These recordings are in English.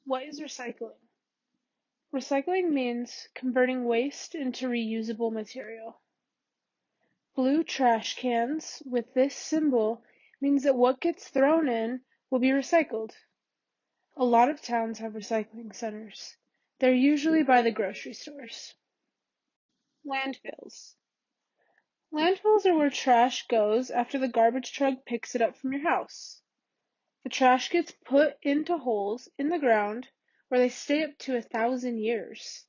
What is recycling? Recycling means converting waste into reusable material. Blue trash cans with this symbol means that what gets thrown in will be recycled. A lot of towns have recycling centers. They're usually by the grocery stores. Landfills. Landfills are where trash goes after the garbage truck picks it up from your house. The trash gets put into holes in the ground where they stay up to 1,000 years.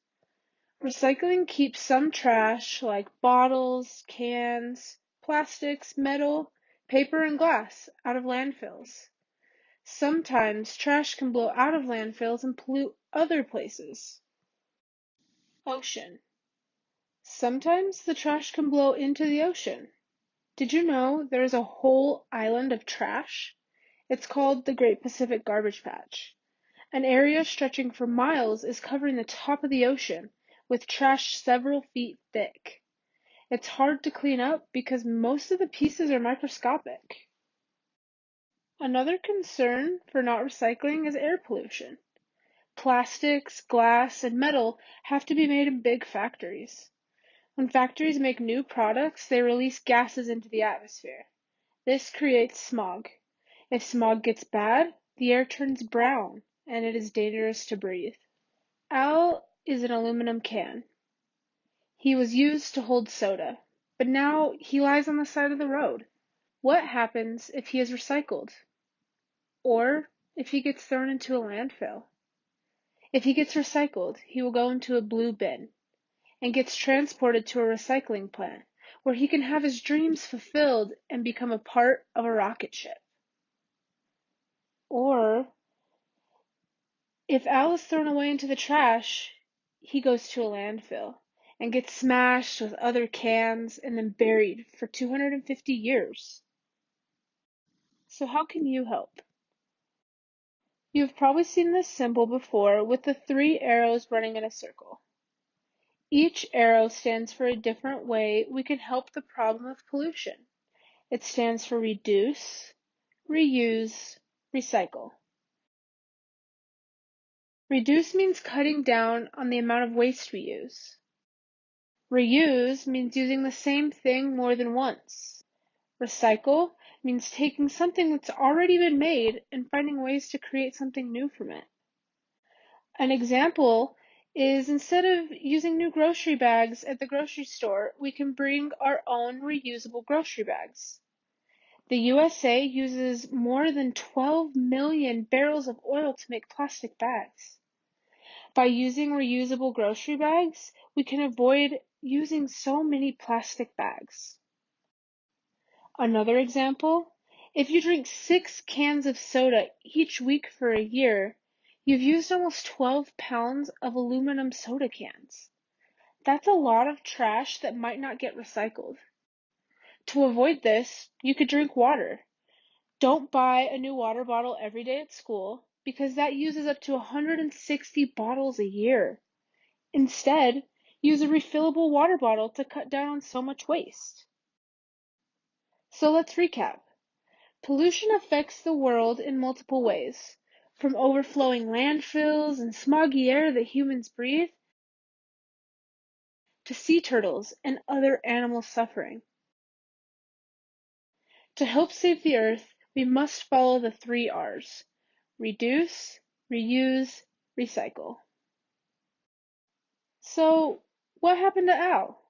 Recycling keeps some trash, like bottles, cans, plastics, metal, paper, and glass, out of landfills. Sometimes trash can blow out of landfills and pollute other places. Ocean. Sometimes the trash can blow into the ocean. Did you know there is a whole island of trash? It's called the Great Pacific Garbage Patch. An area stretching for miles is covering the top of the ocean, with trash several feet thick. It's hard to clean up because most of the pieces are microscopic. Another concern for not recycling is air pollution. Plastics, glass, and metal have to be made in big factories. When factories make new products, they release gases into the atmosphere. This creates smog. If smog gets bad, the air turns brown, and it is dangerous to breathe. Al is an aluminum can. He was used to hold soda, but now he lies on the side of the road. What happens if he is recycled? Or if he gets thrown into a landfill? If he gets recycled, he will go into a blue bin and gets transported to a recycling plant where he can have his dreams fulfilled and become a part of a rocket ship. Or if Al is thrown away into the trash, he goes to a landfill and gets smashed with other cans and then buried for 250 years. So how can you help? You've probably seen this symbol before with the 3 arrows running in a circle. Each arrow stands for a different way we can help the problem of pollution. It stands for reduce, reuse, recycle. Reduce means cutting down on the amount of waste we use. Reuse means using the same thing more than once. Recycle means taking something that's already been made and finding ways to create something new from it. An example is instead of using new grocery bags at the grocery store, we can bring our own reusable grocery bags. The USA uses more than 12 million barrels of oil to make plastic bags. By using reusable grocery bags, we can avoid using so many plastic bags. Another example, if you drink 6 cans of soda each week for a year, you've used almost 12 pounds of aluminum soda cans. That's a lot of trash that might not get recycled. To avoid this, you could drink water. Don't buy a new water bottle every day at school because that uses up to 160 bottles a year. Instead, use a refillable water bottle to cut down on so much waste. So let's recap. Pollution affects the world in multiple ways, from overflowing landfills and smoggy air that humans breathe, to sea turtles and other animals suffering. To help save the earth, we must follow the 3 R's: reduce, reuse, recycle. So, what happened to Al?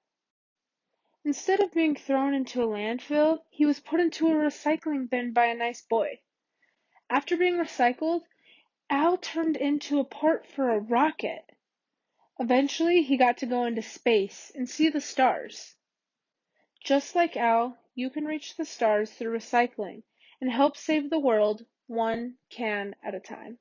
Instead of being thrown into a landfill, he was put into a recycling bin by a nice boy. After being recycled, Al turned into a part for a rocket. Eventually, he got to go into space and see the stars. Just like Al, you can reach the stars through recycling and help save the world 1 can at a time.